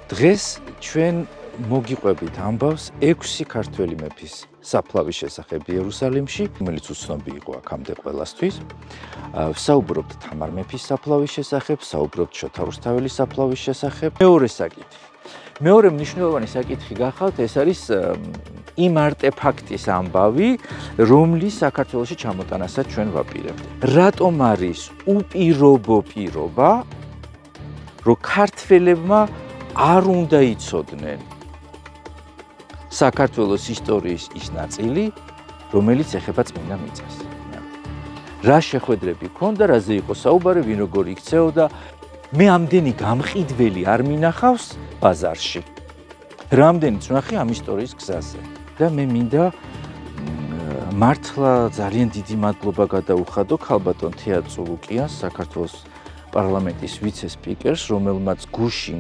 დღეს ჩვენ მოგიყვებით ამბავს 6 ქართველი მეფის საფლავის შესახებ იერუსალიმში, რომელიც უცნობი იყო აქამდე ყველასთვის. ვსაუბრობთ თამარ მეფის საფლავის შესახებ, ვსაუბრობთ შოთა რუსთაველის საფლავის შესახებ. მეორე საკითხი. მეორე მნიშვნელოვანი საკითხი გახავთ, ეს არის იმ არტეფაქტის ამბავი, რომლის საქართველოში ჩამოტანასაც ჩვენ ვაპირებთ. რატომ არის უპირობო პირობა, რომ ქართველებმა არ უნდა იცოდნენ საქართველოს ისტორიის ის ნაწილი, რომელიც ეხება წმინდა მიწას. რა შეხვედრები ჰქონდა, რაზე იყო საუბარი, ვინ როგორ იქცეოდა, მე ამდენი გამყიდველი არ მინახავს ბაზარში. რამდენიც ვნახე ამ ისტორიის გზაზე. და მე მინდა მართლა ძალიან დიდი მადლობა გადაუხადო ქალბატონ თეა წულუკიანს, საქართველოს პარლამენტის ვიცე-სპიკერს, რომელმაც გუშინ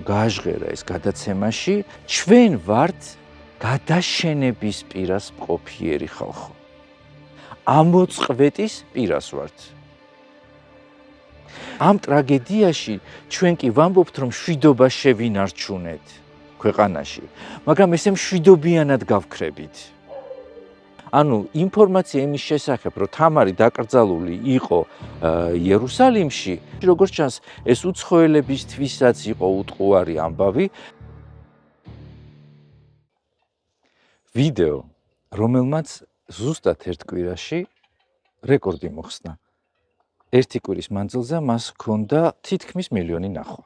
გააჟღერა ეს გადაცემაში. ჩვენ ვართ გადაშენების პირას მყოფიერი ხალხო. ამოწყვეტის პირას ვართ. ამ ტრაგედიაში ჩვენ კი ვამბობთ, რომ მშვიდობა შევინარჩუნეთ ქვეყანაში, მაგრამ ესე მშვიდობიანად გავქრებით. ანუ ინფორმაცია იმის შესახებ, რომ თამარი დაკრძალული იყო იერუსალიმში, როგორც ჩანს, ეს უცხოელებისთვისაც იყო უტყუარი ამბავი. ვიდეო, რომელმაც ზუსტად ერთ კვირაში რეკორდი მოხსნა. ერთი კვირის მანძილზე მას ჰქონდა თითქმის 1 მილიონი ნახვა.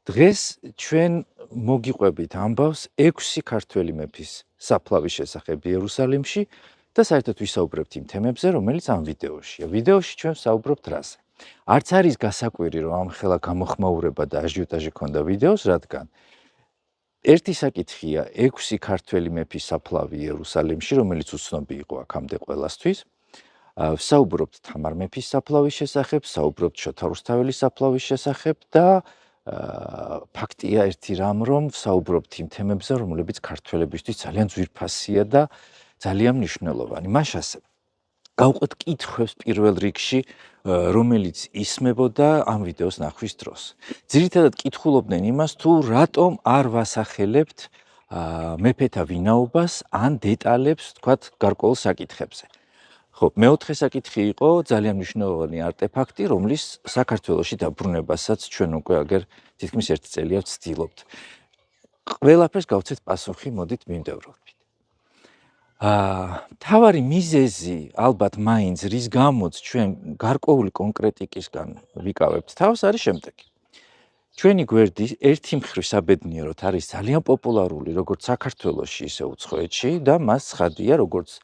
დღეს ჩვენ მოგიყვებით ამბავს 6 ქართველი მეფის საფლავის შესახებ იერუსალიმში და საერთოდ ვისაუბრებთ იმ თემებზე, რომელიც ამ ვიდეოშია. ვიდეოში ჩვენ ვსაუბრობთ რაზე. არც არის გასაკვირი, რომ ამხელა გამოხმაურება და აჟიოტაჟი ქონდა ვიდეოს, რადგან ერთი საკითხია 6 ქართველი მეფის საფლავი იერუსალიმში, რომელიც უცნობი იყო აქამდე ყველასთვის. ვსაუბრობთ თამარ მეფის საფლავის შესახებ, ვსაუბრობთ შოთა რუსთაველის საფლავის შესახებ და ფაქტია ერთი რამ, რომ ვსაუბრობთ იმ თემებზე, რომლებიც ქართველებისთვის ძალიან ძვირფასია და ძალიან მნიშვნელოვანი. მას ასე გავყვეთ კითხვებს პირველ რიგში, რომელიც ისმებოდა ამ ვიდეოს ნახვის დროს. ძირითადად კითხულობდნენ იმას, თუ რატომ არ ვასახელებთ მეფეთა ვინაობას ან დეტალებს, თქვათ, გარკვეულ საკითხებზე. ხო, მეოთხე საკითხი იყო ძალიან მნიშვნელოვანი არტეფაქტი, რომლის საქართველოში დაბრუნებასაც ჩვენ უკვე აგერ თითქმის 1 წელია ვცდილობთ. ყველაფერს გავცეთ პასუხი, მოდით მივდევროთ. მთავარი მიზეზი, ალბათ მაინც, რის გამოც ჩვენ გარკვეული კონკრეტიკისგან ვიკავებთ თავს, არის შემდეგი. ჩვენი გვერდი ერთი მხრივ საბედნიეროდ არის ძალიან პოპულარული, როგორც საქართველოში, ისე უცხოეთში და მას ცხადია, როგორც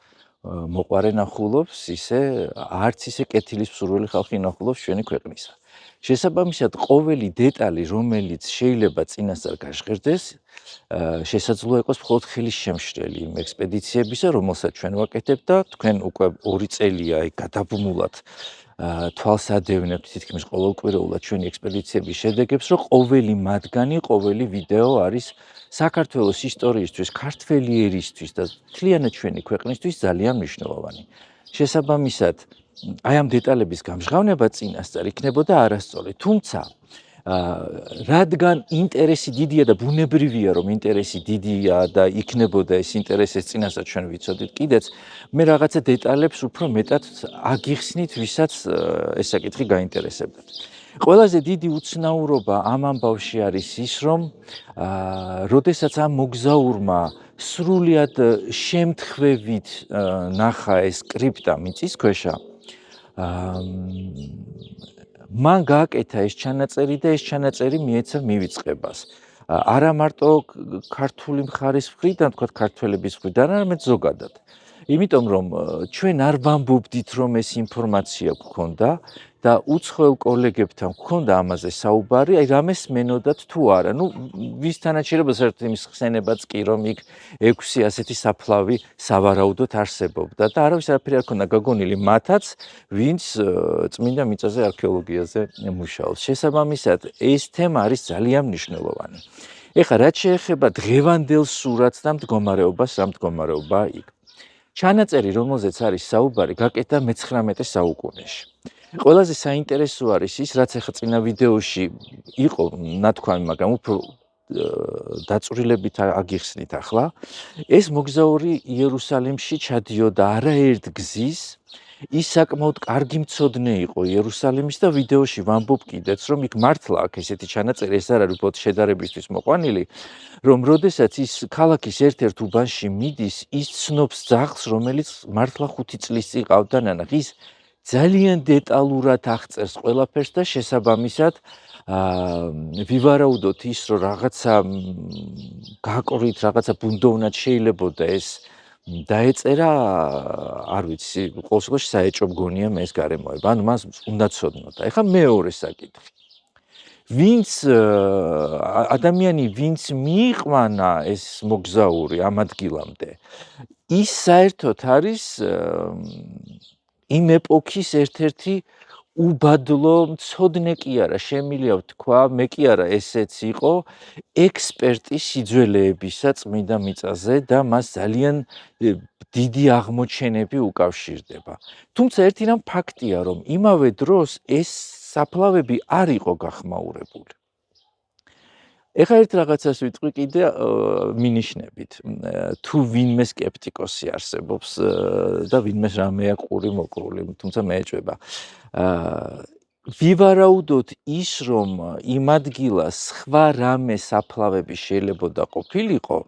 მოყვარე ნახულობს, ისე არც ისე კეთილის მსურველი ხალხი ნახულობს ჩვენი ქვეყნისა. შესაბამისად, ყოველი დეტალი, რომელიც შეიძლება წინასწარ გაჟღერდეს, შესაძლოა იყოს მხოლოდ ხელის შემშლელი იმ ექსპედიციებისა, რომელსაც ჩვენ ვაკეთებთ და თქვენ უკვე 2 წელია გადაბმულად თვალს ადევნებთ თითქმის ყოველკვირეულად ჩვენი ექსპედიციების შედეგებს, რომ ყოველი მათგანი, ყოველი ვიდეო არის საქართველოს ისტორიისთვის, ქართველი ერისთვის და მთლიანად ჩვენი ქვეყნისთვის ძალიან მნიშვნელოვანი. შესაბამისად, აი ამ დეტალების გამჟღავნება წინასწარ იქნებოდა არასწორი, თუმცა რადგან ინტერესი დიდია და ბუნებრივია, რომ ინტერესი დიდია და იქნებოდა ეს ინტერესი წინასწარ ჩვენ ვიცოდით კიდეც, მე რაღაცა დეტალებს უფრო მეტად აგიხსნით, ვისაც ეს საკითხი გაინტერესებდათ. ყველაზე დიდი უცნაურობა ამ ამბავში არის ის, რომ როდესაც ამ მოგზაურმა სრულიად შემთხვევით ნახა ეს კრიპტა მიწისქვეშა, მან გააკეთა ეს ჩანაწერი და ეს ჩანაწერი მიეცა მივიწყებას. არა მარტო ქართული მხარის მხრიდან, თქვათ ქართველების მხრიდან, არამედ ზოგადად. იმიტომ რომ ჩვენ არ ვამბობდით, რომ ეს ინფორმაცია გქონდა და უცხოელ კოლეგებთან გქონდა ამაზე საუბარი, აი რამეს მენოდათ თუ არა. ნუ ვისთანაც შეიძლება საერთოდ იმის ხსენებაც კი, რომ იქ 6 ასეთი საფლავი სავარაუდოდ არსებობდა და არავის არაფერი არ ქონდა გაგონილი მათაც, ვინც წმინდა მიწაზე არქეოლოგიაზე მუშაობს. შესაბამისად, ეს თემა არის ძალიან მნიშვნელოვანი. ეხლა რაც შეეხება დღევანდელ სურათს და მდგომარეობას, რა მდგომარეობაა იქ. ჩანაწერი, რომელზეც არის საუბარი, გაკეთდა მე-19 საუკუნეში. ყველაზე საინტერესო არის ის, რაც ახლა წინა ვიდეოში იყო ნათქვამი, მაგრამ უფრო დაწვრილებით აგიხსნით ახლა, ეს მოგზაური იერუსალიმში ჩადიოდა არაერთ გზის, ის საკმაოდ კარგი მცოდნე იყო იერუსალიმის და ვიდეოში ვამბობ კიდეც, რომ იქ მართლა აქ ესეთი ჩანაწერი, ეს არ არის უბრალოდ შედარებისთვის მოყვანილი, რომ როდესაც ის ქალაქის ერთ-ერთ უბანში მიდის, ის ცნობს ძაღლს, რომელიც მართლა 5 წლის წინ ყავდა ნანახ. ის ძალიან დეტალურად აღწერს ყველაფერს და შესაბამისად ვივარაუდოთ ის, რომ რაღაცა გააკვრით, რაღაცა ბუნდოვნად შეიძლებოდა ეს დაეწერა, არ ვიცი, ყოველ შემთხვევაში საეჭვო მგონია მე ეს გარემოება. ანუ მას უნდა ცოდნოდა. ეხლა მეორე საკითხი. ადამიანი, ვინც მიიყვანა ეს მოგზაური ამ ადგილამდე, ის საერთოდ არის იმ ეპოქის ერთ-ერთი უბადლო მცოდნე კი არა, შემიძლია ვთქვა, მე კი არა, ესეც იყო ექსპერტი სიძველეებისა წმინდა მიწაზე და მას ძალიან დიდი აღმოჩენები უკავშირდება. თუმცა ერთი რამ ფაქტია, რომ იმავე დროს ეს საფლავები არ იყო გახმაურებული. ეხლა ერთ რაღაცას ვიტყვი კიდე მინიშნებით. თუ ვინმე სკეპტიკოსი არსებობს და ვინმეს რამე აქვს ყური მოკრული, თუმცა მე ეჭვება. ვივარაუდოთ ის, რომ იმ ადგილას სხვა რამე საფლავები შეიძლება ყოფილიყო,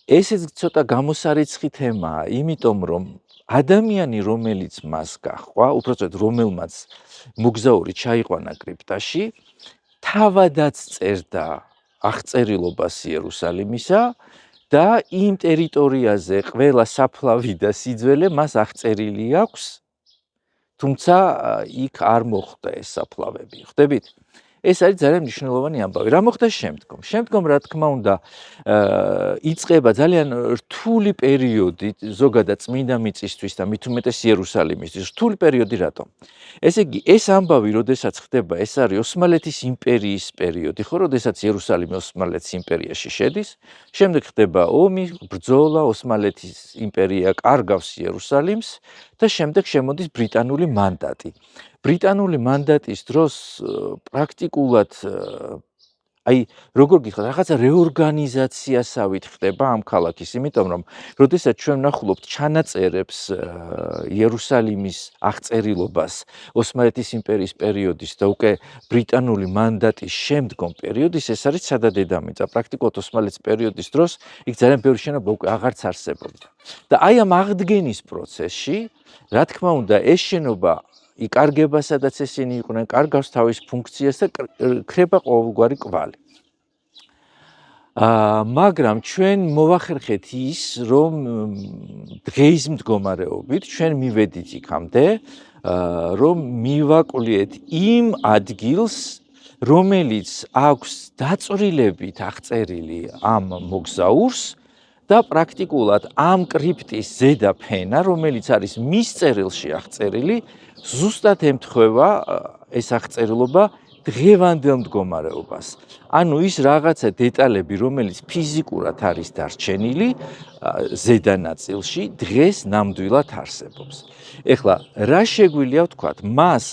ესეც ცოტა გამოსარიცხი თემაა, იმიტომ რომ ადამიანი, რომელიც მას გაჰყვა, უბრალოდ რომელმაც მოგზაური ჩაიყვანა კრიპტაში, თავადაც წერდა აღწერილობას იერუსალიმისა და იმ ტერიტორიაზე ყველა საფლავი და სიძველე მას აღწერილი აქვს, თუმცა იქ არ მოხდა ეს საფლავები, ხვდებით? ეს არის ძალიან მნიშვნელოვანი ამბავი. რა მოხდა შემდგომ? შემდგომ, რა თქმა უნდა, იწყება ძალიან რთული პერიოდი ზოგადად წმინდა მიწისთვის და მით უმეტეს იერუსალიმისთვის. რთული პერიოდი რატომ? ესე იგი, ეს ამბავი, როდესაც ხდება, ეს არის ოსმალეთის იმპერიის პერიოდი, ხო, როდესაც იერუსალიმი ოსმალეთის იმპერიაში შედის, შემდეგ ხდება ომი, ბრძოლა, ოსმალეთის იმპერია კარგავს იერუსალიმს და შემდეგ შემოდის ბრიტანული მანდატი. ბრიტანული მანდატის დროს პრაქტიკულად როგორ გითხრათ, რაღაცა რეორგანიზაციასავით ხდება ამ ქალაქის, იმიტომ რომ როდესაც ჩვენ ვნახულობთ ჩანაწერებს იერუსალიმის აღწერილობას ოსმალეთის იმპერიის პერიოდის და უკვე ბრიტანული მანდატის შემდგომ პერიოდის, ეს არის ცადა დედამიწა. პრაქტიკულად ოსმალეთის პერიოდის დროს იქ ძალიან ბევრი შენობა უკვე აღარც არსებობდა. და აი ამ აღდგენის პროცესში, რა თქმა უნდა, ეს შენობა იკარგება, სადაც ესენი იყვნენ, კარგავს თავის ფუნქციას და ქრება ყოველგვარი კვალი. მაგრამ ჩვენ მოვახერხეთ ის, რომ დღეის მდგომარეობით ჩვენ მივედით იქამდე, რომ მივაკვლიეთ იმ ადგილს, რომელიც აქვს დაწვრილებით აღწერილი ამ მოგზაურს და პრაქტიკულად ამ კრიპტის ზედა ფენა, რომელიც არის მის წერილში აღწერილი, ზუსტად ემთხვევა ეს აღწერილობა დღევანდელ მდგომარეობას. ანუ ის რაღაცა დეტალები, რომელიც ფიზიკურად არის დარჩენილი ზედა ნაწილში, დღეს ნამდვილად არსებობს. ეხლა, რა შეგვიძლია ვთქვათ, მას,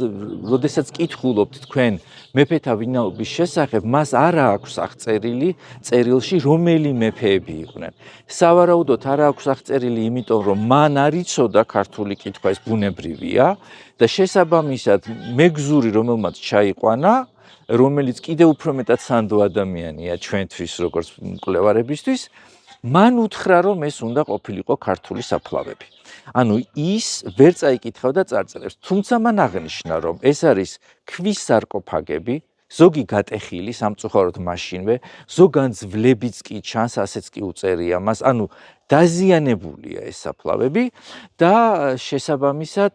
როდესაც კითხულობთ თქვენ მეფეთა ვინაობის შესახებ, მას არ აქვს აღწერილი წერილში, რომელი მეფეები იყვნენ. სავარაუდოდ არ აქვს აღწერილი, იმიტომ რომ მან არ იცოდა ქართული კითხვა, ეს ბუნებრივია და შესაბამისად მეგზური, რომელმაც ჩაიყვანა, რომელიც კიდევ უფრო მეტად სანდო ადამიანია ჩვენთვის, როგორც მკვლევარებისთვის, მან უთხრა, რომ ეს უნდა ყოფილიყო ქართული საფლავები. ანუ ის ვერ წაიკითხავდა წარწერებს, თუმცა მან აღნიშნა, რომ ეს არის ქვის სარკოფაგები, ზოგი გატეხილი სამწუხაროდ მაშინვე, ზოგან ძვლებიც კი ჩანს, ასეც კი უწერია მას, ანუ დაზიანებულია ეს საფლავები და შესაბამისად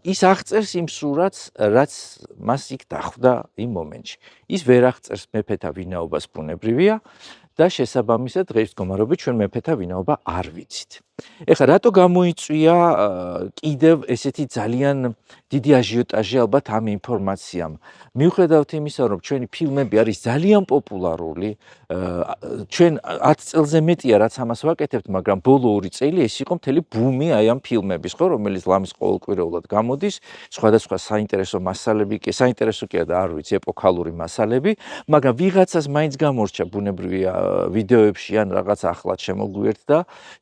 ის აღწერს იმ სურათს, რაც მას იქ დახვდა იმ მომენტში. ის ვერ აღწერს მეფეთა ვინაობას, ბუნებრივია და შესაბამისად დღეს მდგომარეობით ჩვენ მეფეთა ვინაობა არ ვიცით. ეხლა რატო გამოიწვია კიდევ ესეთი ძალიან დიდი აჟიოტაჟი ალბათ ამ ინფორმაციამ? მიუხედავად იმისა, რომ ჩვენი ფილმები არის ძალიან პოპულარული, ჩვენ 10 წელზე მეტია რაც ამას ვაკეთებთ, მაგრამ ბოლო 2 წელი ეს იყო მთელი ბუმი აი ამ ფილმების, ხო, რომელიც ლამის ყოველკვირეულად გამოდის, სხვადასხვა საინტერესო მასალები კი, საინტერესო კი არა, არ ვიცი, ეპოქალური მასალები, მაგრამ ვიღაცას მაინც გამორჩა ბუნებრივია ვიდეოებში ან რაღაც ახლად შემოგვიერთდა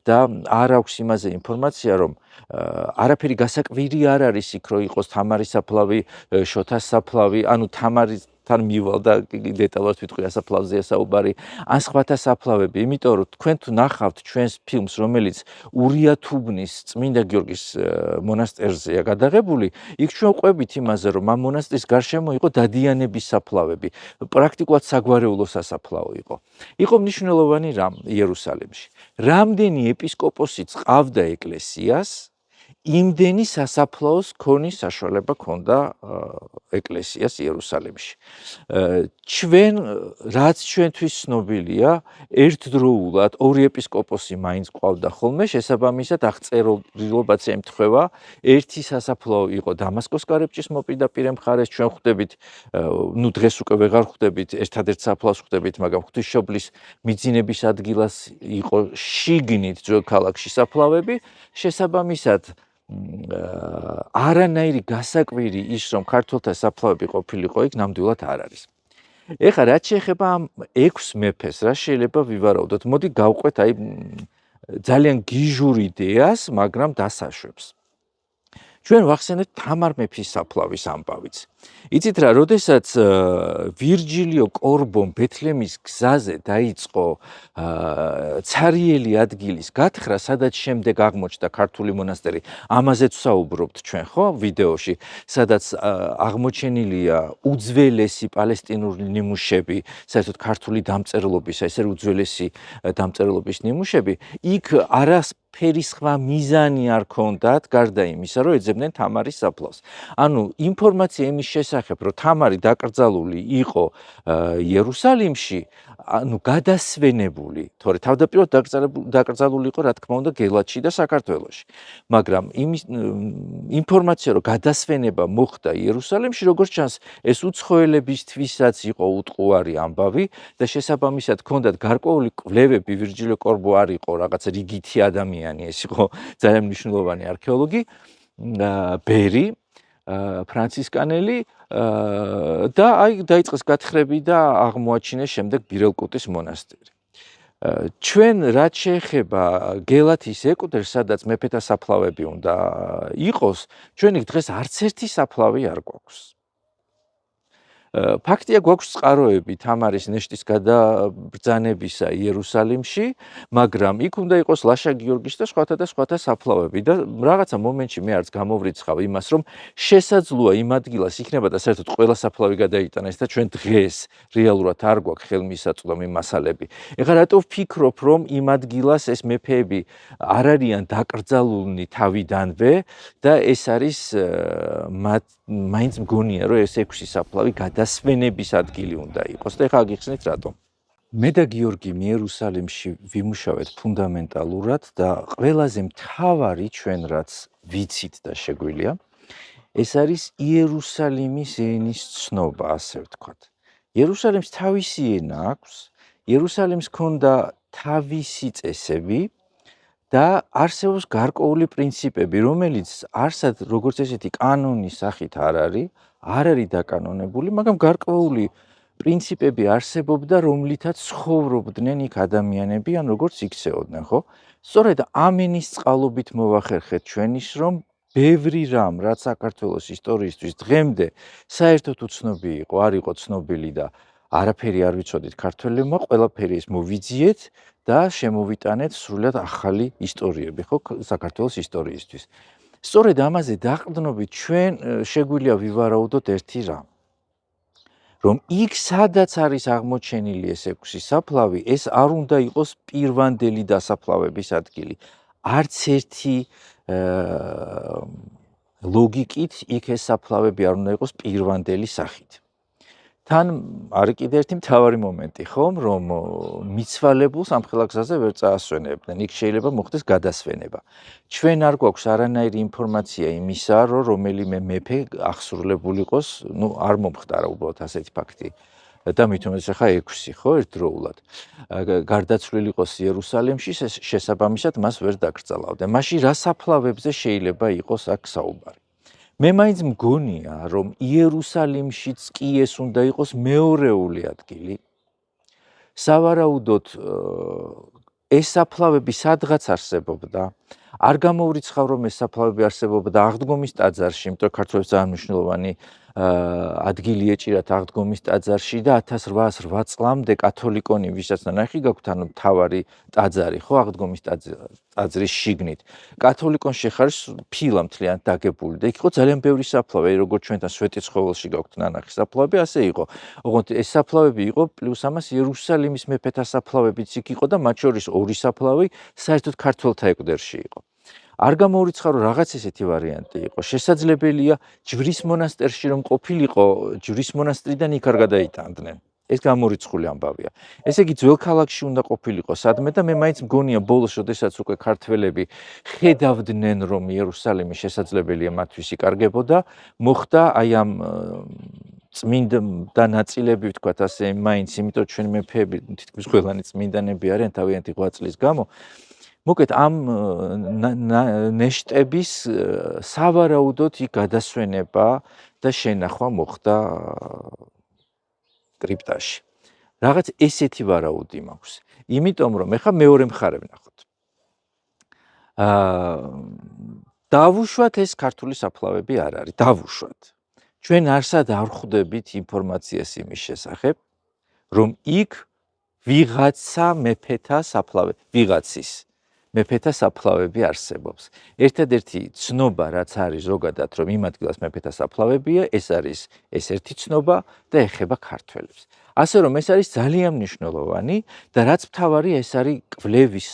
და არ აქვს იმაზე ინფორმაცია, რომ არაფერი გასაკვირი არ არის იქ, რომ იყოს თამარის საფლავი, შოთას საფლავი, ანუ თამარისთან მივალ და დეტალურად ვიტყვი ასაფლავზეა საუბარი, ან სხვათა საფლავები, იმიტომ რომ თქვენ თუ ნახავთ ჩვენს ფილმს, რომელიც ურია თუბნის წმინდა გიორგის მონასტერზეა გადაღებული, იქ ჩვენ ყვებით იმაზე, რომ ამ მონასტრის გარშემო იყო დადიანების საფლავები, პრაქტიკულად საგვარეულო სასაფლაო იყო. იყო მნიშვნელოვანი რამ იერუსალიმში. რამდენი ეპისკოპოსი წავდა ეკლესიას, იმდენი სასაფლაოს ქონის საშუალება ჰქონდა ეკლესიას იერუსალიმში. ჩვენ რაც ჩვენთვის ცნობილია, ერთდროულად ორი ეპისკოპოსი მაინც ყავდა ხოლმე, შესაბამისად აღწერილობაც ემთხვევა, ერთი სასაფლაო იყო დამასკოს კარიბჭის მოპირდაპირე მხარეს, ჩვენ ხვდებით, ნუ დღეს უკვე ვეღარ ხვდებით, ერთადერთ საფლავს ხვდებით, მაგრამ ღვთისმშობლის მიძინების ადგილას იყო შიგნით ძველ ქალაქში საფლავები, შესაბამისად არანაირი გასაკვირი ის, რომ ქართველთა საფლავები ყოფილიყო იქ, ნამდვილად არ არის. ეხლა რაც შეეხება ამ 6 მეფეს, რა შეიძლება ვივარაუდოთ? მოდი გავყვეთ აი ძალიან გიჟურ იდეას, მაგრამ დასაშვებს. ჩვენ ვახსენებთ თამარ მეფის საფლავის ამბავიც. იცით რა, როდესაც ვირჯილიო კორბომ ბეთლემის გზაზე დაიწყო ცარიელი ადგილის გათხრა, სადაც შემდეგ აღმოჩნდა ქართული მონასტერი, ამაზეც ვსაუბრობთ ჩვენ, ხო, ვიდეოში, სადაც აღმოჩენილია უძველესი პალესტინური ნიმუშები, საერთოდ ქართული დამწერლობის, ესე უძველესი დამწერლობის ნიმუშები, იქ არაფერი სხვა მიზანი არ ქონდათ, გარდა იმისა, რომ ეძებდნენ თამარის საფლავს. ანუ ინფორმაცია იმის შესახებ, რომ თამარი დაკრძალული იყო იერუსალიმში, ანუ გადასვენებული, თორე თავდაპირველად დაკრძალული იყო, რა თქმა უნდა, გელათში და საქართველოში. მაგრამ იმის ინფორმაცია, რომ გადასვენება მოხდა იერუსალიმში, როგორც ჩანს, ეს უცხოელებისთვისაც იყო უტყუარი ამბავი და შესაბამისად ჰქონდათ გარკვეული კვლევები, ვირჯილიო კორბო არ იყო რაღაც რიგითი ადამიანი, ეს იყო ძალიან მნიშვნელოვანი არქეოლოგი, ბერი, ფრანცისკანელი და აი დაიწყეს გათხრები და აღმოაჩინეს შემდეგ ბირელკუტის მონასტერი. ჩვენ რაც შეეხება გელათის ეკვდერს, სადაც მეფეთა საფლავები უნდა იყოს, ჩვენ იქ დღეს არც ერთი საფლავი არ გვაქვს. ფაქტია, გვაქვს წყაროები თამარის ნეშტის გადაბრძანებისა იერუსალიმში, მაგრამ იქ უნდა იყოს ლაშა გიორგის და სხვათა საფლავები და რაღაცა მომენტში მე არც გამოვრიცხავ იმას, რომ შესაძლოა იმ ადგილას იქნება და საერთოდ ყველა საფლავი გადაიტანეს და ჩვენ დღეს რეალურად არ გვაქვს ხელმისაწვდომი მასალები. ეხლა რატო ვფიქრობ, რომ იმ ადგილას ეს მეფეები არ არიან დაკრძალულნი თავიდანვე და ეს არის მაინც მგონია, რომ ეს 6 საფლავი გადასვენების ადგილი უნდა იყოს და ეხლა გიხსნით რატომ. მე და გიორგი იერუსალიმში ვიმუშავეთ ფუნდამენტალურად და ყველაზე მთავარი ჩვენ რაც ვიცით და შეგვიძლია, ეს არის იერუსალიმის ენის ცნობა, ასე ვთქვათ. იერუსალიმს თავისი ენა აქვს, იერუსალიმს ჰქონდა თავისი წესები და არსებობს გარკვეული პრინციპები, რომელიც არსად როგორც ესეთი კანონის სახით არ არის დაკანონებული, მაგრამ გარკვეული პრინციპები არსებობდა, რომლითაც ცხოვრობდნენ იქ ადამიანები, ან როგორც იქცეოდნენ, ხო? სწორედ ამ ენის წყალობით მოვახერხეთ ჩვენ ის, რომ ბევრი რამ, რაც საქართველოს ისტორიისთვის დღემდე საერთოდ უცნობი იყო, არ იყო ცნობილი და არაფერი არ ვიცოდით ქართველებმა, ყველაფერი ეს მოვიძიეთ და შემოვიტანეთ სრულად ახალი ისტორიები, ხო, საქართველოს ისტორიისთვის. სწორედ ამაზე დაყრდნობით ჩვენ შეგვიძლია ვივარაუდოთ ერთი რამ, რომ იქ სადაც არის აღმოჩენილი ეს 6 საფლავი, ეს არ უნდა იყოს პირვანდელი დასაფლავების ადგილი. არც ერთი ლოგიკით იქ ეს საფლავები არ უნდა იყოს პირვანდელი სახით. თან არის კიდე ერთი მთავარი მომენტი, ხომ, რომ მიცვალებულს ამ ხელაგზაზე ვერ წაასვენებდნენ. იქ შეიძლება მოხდეს გადასვენება. ჩვენ არ გვაქვს არანაირი ინფორმაცია იმისა, რომ რომელიმე მეფე აღსრულებული იყოს, არ მომხდარა უბრალოდ ასეთი ფაქტი. და მით უმეტეს ახლა 6, ხო, ერთდროულად. გარდაცვლილი იყოს იერუსალიმში, შესაბამისად მას ვერ დაკრძალავდნენ. მაშინ რა საფლავებზე შეიძლება იყოს აქ საუბარი? მე მაინც მგონია, რომ იერუსალიმშიც კი ეს უნდა იყოს მეორეული ადგილი. სავარაუდოდ ეს საფლავები სადღაც არსებობდა. არ გამოვრიცხავ, რომ ეს საფლავები არსებობდა აღდგომის ტაძარში, იმიტომ რომ ქართველებს ძალიან მნიშვნელოვანი ადგილი ეჭირათ აღდგომის ტაძარში და 1808 წლამდე კათოლიკონი, ვისაც ნანახი გაქვთ, ანუ მთავარი ტაძარი, ხო, აღდგომის ტაძრის შიგნით. კათოლიკონში ხარ ფილა მთლიანად დაგებული და იქ იყო ძალიან ბევრი საფლავი, როგორც ჩვენთან სვეტიცხოველში გაქვთ ნანახი საფლავები, ასე იყო. ოღონდ ეს საფლავები იყო პლუს ამას იერუსალიმის მეფეთა საფლავებიც იქ იყო და მათ შორის ორი საფლავი საერთოდ ქართველთა ეკვდერში იყო. არ გამოვრიცხავ, რომ რაღაც ესეთი ვარიანტი იყო. შესაძლებელია ჯვრის მონასტერში რომ ყოფილიყო, ჯვრის მონასტრიდან იქ არ გადაიტანდნენ. ეს გამორიცხული ამბავია. ესე იგი ძველ ქალაქში უნდა ყოფილიყო სადმე და მე მაინც მგონია ბოლოს, როდესაც უკვე ქართველები ხედავდნენ, რომ იერუსალიმი შესაძლებელია მათთვის იკარგებოდა, მოხდა აი ამ წმინდა ნაწილები, ვთქვათ ასე, მაინც, იმიტომ ჩვენ მეფეები თითქმის ყველანი წმინდანები არიან თავიანთი ღვაწლის გამო. მოკეთ ამ ნეშტების სავარაუდოდ იქ გადასვენება და შენახვა მოხდა კრიპტაში. რაღაც ესეთი ვარაუდი მაქვს. იმიტომ რომ ეხა მეორე მხარე ვნახოთ. დავუშვათ ეს ქართული საფლავები არ არის, დავუშვათ. ჩვენ არსად არ ხვდებით ინფორმაციას იმის შესახებ, რომ იქ ვიღაცა მეფეთა საფლავები, ვიღაცის მეფეთა საფლავები არსებობს. ერთადერთი ცნობა, რაც არის ზოგადად, რომ იმ ადგილას მეფეთა საფლავებია, ეს არის ეს ერთი ცნობა და ეხება ქართველებს. ასე რომ ეს არის ძალიან მნიშვნელოვანი და რაც მთავარი, ეს არის კვლევის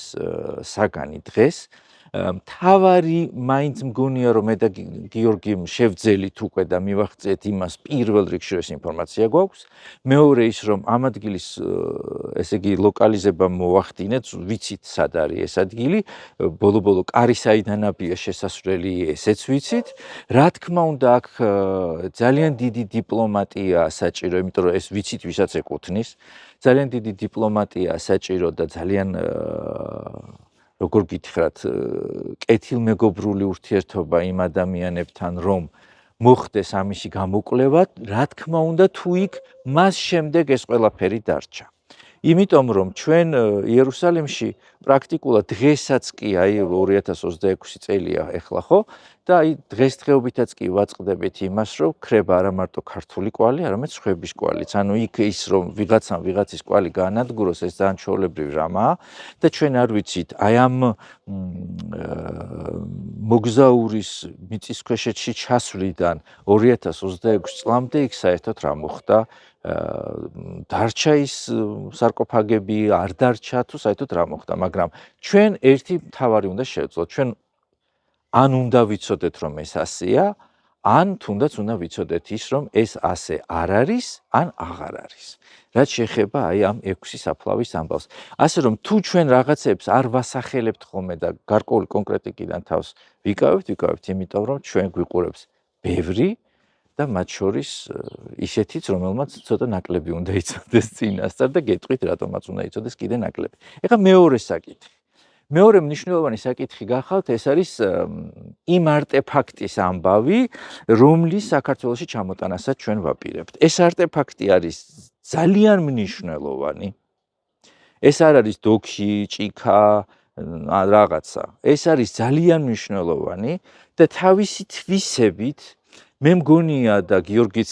საგანი დღეს. მთავარი მაინც მგონია, რომ მე და გიორგი შევძელით უკვე და მივახციეთ იმას პირველ რიგში, რომ ეს ინფორმაცია გვაქვს. მეორე ის, რომ ამ ადგილის ესე იგი ლოკალიზება მოვახდინეთ, ვიცით სად არის ეს ადგილი, ბოლო-ბოლო კარი საიდანაბია შესასვლელი, ესეც ვიცით. რა თქმა უნდა, აქ ძალიან დიდი დიპლომატია საჭირო, იმიტომ რომ ეს ვიცით, ვისაც ეკუთვნის. ძალიან დიდი დიპლომატია საჭირო და ძალიან როგორ გითხრათ, კეთილმეგობრული ურთიერთობა იმ ადამიანებთან, რომ მოხდეს ამისი გამოკვლევა, რა თქმა უნდა, თუ იქ მას შემდეგ ეს ყველაფერი დარჩა. იმიტომ რომ ჩვენ იერუსალიმში პრაქტიკულად დღესაც კი აი 2026 წელია ეხლა, ხო? და აი დღესდღეობითაც კი ვაწყდებით იმას, რომ ქრება არა მარტო ქართული კვალი, არამედ სხვების კვალიც. ანუ იქ ის რომ ვიღაცამ ვიღაცის კვალი გაანადგუროს, ეს ძალიან ჩვეულებრივი რამაა და ჩვენ არ ვიცით, აი ამ მოგზაურის მიწისქვეშეთში ჩასვლიდან 2026 წლამდე იქ საერთოდ რა მოხდა? დარჩა ის სარკოფაგები, არ დარჩა თუ საერთოდ რა მოხდა, მაგრამ ჩვენ ერთი მთავარი უნდა შევძლოთ. ჩვენ ან უნდა ვიცოდეთ, რომ ეს ასეა, ან თუნდაც უნდა ვიცოდეთ ის, რომ ეს ასე არ არის, ან აღარ არის. რაც შეეხება აი ამ 6 საფლავის ამბავს. ასე რომ თუ ჩვენ რაღაცებს არ ვასახელებთ ხოლმე და გარკვეული კონკრეტიკიდან თავს ვიკავებთ, იმიტომ რომ ჩვენ გვიყურებს ბევრი და მათ შორის ისეთიც, რომელმაც ცოტა ნაკლები უნდა იცოდეს წინასწარ და გეტყვით, რატომაც უნდა იცოდეს კიდე ნაკლები. ეხლა მეორე საკითხი. მეორე მნიშვნელოვანი საკითხი გახავთ, ეს არის იმ არტეფაქტის ამბავი, რომლის საქართველოში ჩამოტანასაც ჩვენ ვაპირებთ. ეს არტეფაქტი არის ძალიან მნიშვნელოვანი. ეს არ არის დოქი, ჭიქა, რაღაცა. ეს არის ძალიან მნიშვნელოვანი და თავისი თვისებით მე მგონია და გიორგიც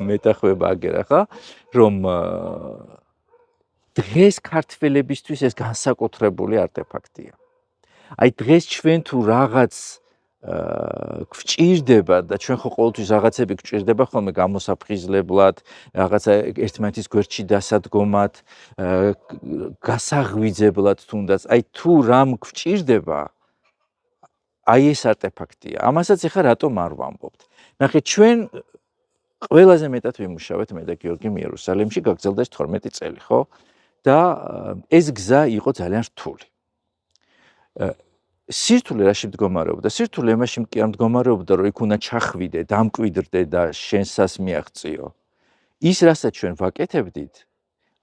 მეტახება აგერა ხა, რომ დღეს ქართველებისთვის ეს განსაკუთრებული არტეფაქტია. აი დღეს ჩვენ თუ რაღაც გვჭირდება და ჩვენ ხო ყოველთვის რაღაცები გვჭირდება ხოლმე გამოსაფხიზლებლად, რაღაცა ერთმანეთის გვერდში დასადგომად, გასაღვიძებლად თუნდაც. აი თუ რამ გვჭირდება, აი ეს არტეფაქტია. ამასაც ეხლა რატომ არ ვამბობთ? ნახეთ, ჩვენ ყველაზე მეტად ვიმუშავეთ მე და გიორგი იერუსალიმში, გაგრძელდა 12 წელი, ხო? და ეს გზა იყო ძალიან რთული. სირთულე რაში მდგომარეობდა? სირთულე იმაში კი არ მდგომარეობდა, რომ იქ უნდა ჩახვიდე, დამკვიდრდე და შენსას მიაღწიო. ის, რასაც ჩვენ ვაკეთებდით,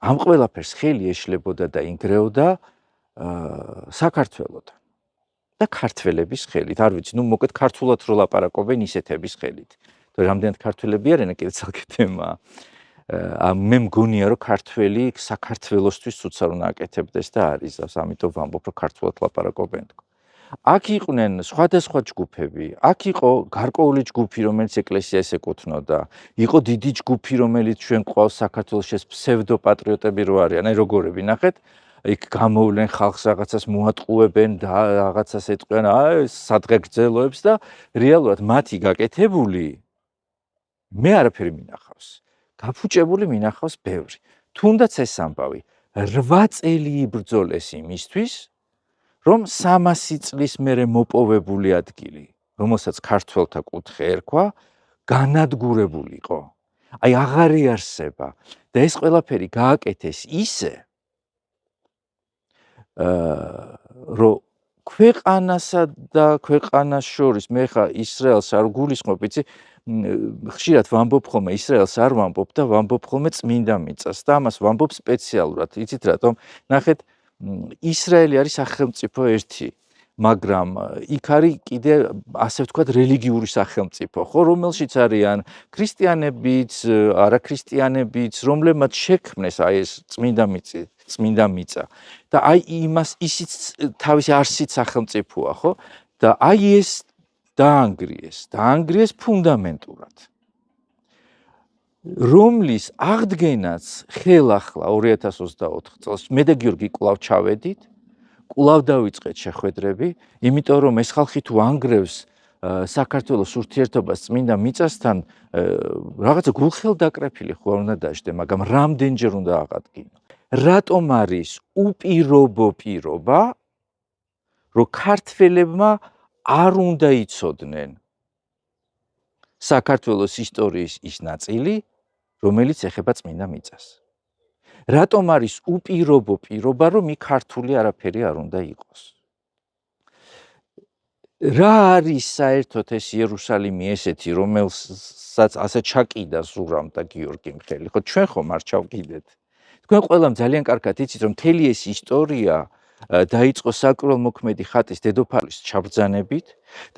ამ ყველაფერს ხელი ეშლებოდა და ინგრეოდა საქართველოდან და ქართველების ხელით. არ ვიცი, მოკეთ ქართულად რო ლაპარაკობენ ისეთების ხელით. თუ რამდენად ქართველები არიან, კიდე ცალკე თემაა. მე მგონია, რომ ქართველი საქართველოსთვის თუცა რომ აკეთებდეს და არის, ამიტომ ვამბობ, რომ ქართულად ლაპარაკობენ. აქ იყვნენ სხვადასხვა ჯგუფები, აქ იყო გარკვეული ჯგუფი, რომელიც ეკლესიას ეკუთვნოდა, იყო დიდი ჯგუფი, რომელიც ჩვენ ყავს საქართველოს ეს ფსევდოპატრიოტები რო არიან, აი როგორები ნახეთ, იქ გამოვლენ ხალხს რაღაცას მოატყუებენ და რაღაცას ეტყვიან, აი სადღეგრძელოებს და რეალურად მათი გაკეთებული მე არაფერი მინახავს. გაფუჭებული მინახავს ბევრი. თუნდაც ეს ამბავი 8 წელი იბრძოლეს იმისთვის, რომ 300 წლის მერე მოპოვებული ადგილი, რომელსაც ქართველთა კუთხე ერქვა, განადგურებულიყო. აი აღარ იარსება და ეს ყველაფერი გააკეთეს ისე, რომ ქვეყანასა და ქვეყანას შორის მე ხა ისრაელს არ გულისხმობ, იცი, ხშირად ვამბობ ხოლმე ისრაელს არ ვამბობ და ვამბობ ხოლმე წმინდა მიწას და ამას ვამბობ სპეციალურად. იცით რატომ? ნახეთ, ისრაელი არის სახელმწიფო ერთი, მაგრამ იქ არის კიდე ასე ვთქვათ რელიგიური სახელმწიფო, ხო, რომელშიც არიან ქრისტიანებიც, არაქრისტიანებიც, რომლებმაც შექმნეს აი ეს წმინდა მიწა. და აი იმას ისიც თავისი არსით სახელმწიფოა, ხო? და აი ეს დაანგრიეს ფუნდამენტურად. რომლის აღდგენაც ხელახლა 2024 წელს მე და გიორგი კვლავ ჩავედით, კვლავ დავიწყეთ შეხვედრები, იმიტომ რომ ეს ხალხი თუ ანგრევს საქართველოს ურთიერთობას წმინდა მიწასთან, რაღაცა გულხელდაკრეფილი ხო არ უნდა დაждე, მაგრამ რამდენჯერ უნდა აღადგინო. რატომ არის უპირობო პირობა, რომ ქართველებმა არ უნდა იცოდნენ საქართველოს ისტორიის ის ნაწილი, რომელიც ეხება წმინდა მიწას. რატომ არის უპირობო პირობა, რომ იქ ქართული არაფერი არ უნდა იყოს. რა არის საერთოდ ეს იერუსალიმი ესეთი, რომელსაც ასე ჩაკიდა ზურამ და გიორგიმ ხელი, ხო ჩვენ ხომ არ ჩავკიდეთ. თქვენ ყველამ ძალიან კარგად იცით, რომ მთელი ეს ისტორია დაიწყო საკვირველთმოქმედი ხატის დედოფალის ჩაბრძანებით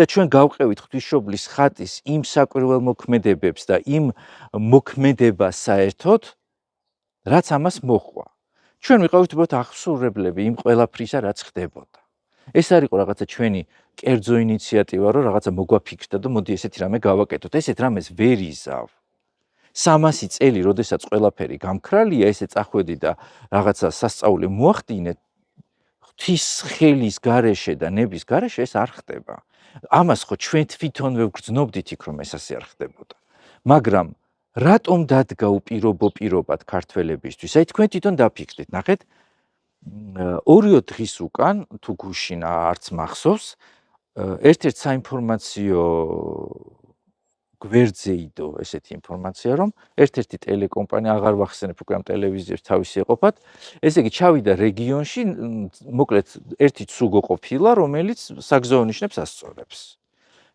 და ჩვენ გავყევით ღვთისმშობლის ხატის იმ საკვირველთმოქმედებებს და იმ მოქმედებას საერთოდ, რაც ამას მოჰყვა. ჩვენ ვიყავით უბრალოდ აღსრულებლები იმ ყველაფრისა, რაც ხდებოდა. ეს არ იყო რაღაცა ჩვენი კერძო ინიციატივა, რომ რაღაცა მოგვაფიქრდა და მოდი ესეთი რამე გავაკეთოთ. ესეთ რამეს ვერ იზავ. 300 წელი, როდესაც ყველაფერი გამქრალია, ესე წახვედი და რაღაცა სასწაული მოახდინე, ღვთის ხელის გარეშე და ნების გარეშე ეს არ ხდება. ამას ხო ჩვენ თვითონვე ვგრძნობდით იქ, რომ ეს ასე არ ხდებოდა. მაგრამ რატომ დადგა უპირობო პირობად ქართველებისთვის? აი თქვენ თვითონ დაფიქრდით, ნახეთ, 2 დღის უკან თუ გუშინ არც მახსოვს, ერთ-ერთ საინფორმაციო გვერდზე იდო ესეთი ინფორმაცია, რომ ერთ-ერთი ტელეკომპანია, აღარ ვახსენებ უკვე ამ ტელევიზიებს თავისი ეყოფათ, ესე იგი ჩავიდა რეგიონში, მოკლედ ერთი ცუგო ყოფილა, რომელიც საგზაო ნიშნებს ასწორებს.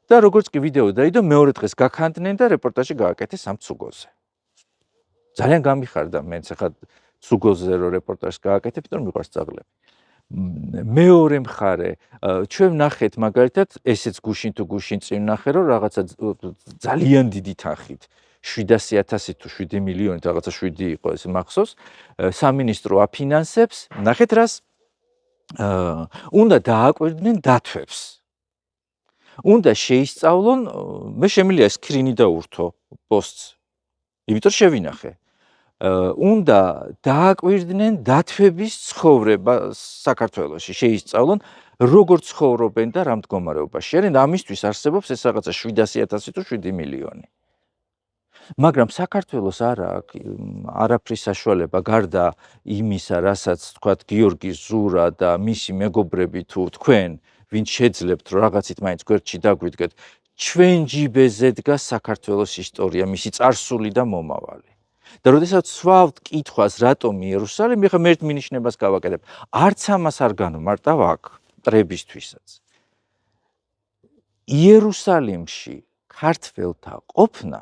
და როგორც კი ვიდეო დაიდო, მეორე დღეს გაქანდნენ და რეპორტაჟი გააკეთეს ამ ცუგოზე. ძალიან გამიხარდა მეც ახლა ცუგოზე რო რეპორტაჟს გააკეთებ, იმიტომ რომ მიყვარს ძაღლები. მეორე მხარე, ჩვენ ვნახეთ მაგალითად, ესეც გუშინ თუ გუშინ წინ ვნახე, რომ რაღაცა ძალიან დიდი თანხით 700,000 თუ 7 მილიონი რაღაცა 7 იყო ეს მახსოვს, სამინისტრო აფინანსებს, ნახეთ რას უნდა დააკვირდნენ დათვებს. უნდა შეისწავლონ, მე შემიძლია სკრინი დავურთო პოსტს. იმიტომ შევინახე. უნდა დააკვირდნენ დათვების ცხოვრება საქართველოში, შეისწავლონ, როგორ ცხოვრობენ და რა მდგომარეობაში არიან და ამისთვის არსებობს ეს რაღაცა 700,000 თუ 7 მილიონი. მაგრამ საქართველოს არ აქვს არაფრის საშუალება გარდა იმისა, რასაც თქვათ გიორგი ზურა და მისი მეგობრები თუ თქვენ, ვინც შეძლებთ რომ რაღაცით მაინც გვერდში დაგვიდგეთ, ჩვენ ჯიბეზე დგას საქართველოს ისტორია, მისი წარსული და მომავალი. და როდესაც ვსვავთ კითხვას, რატომ იერუსალიმი, ხა მე ერთ მინიშნებას გავაკეთებ. არც ამას არ განვმარტავ აქ მტრებისთვისაც. იერუსალიმში ქართველთა ყოფნა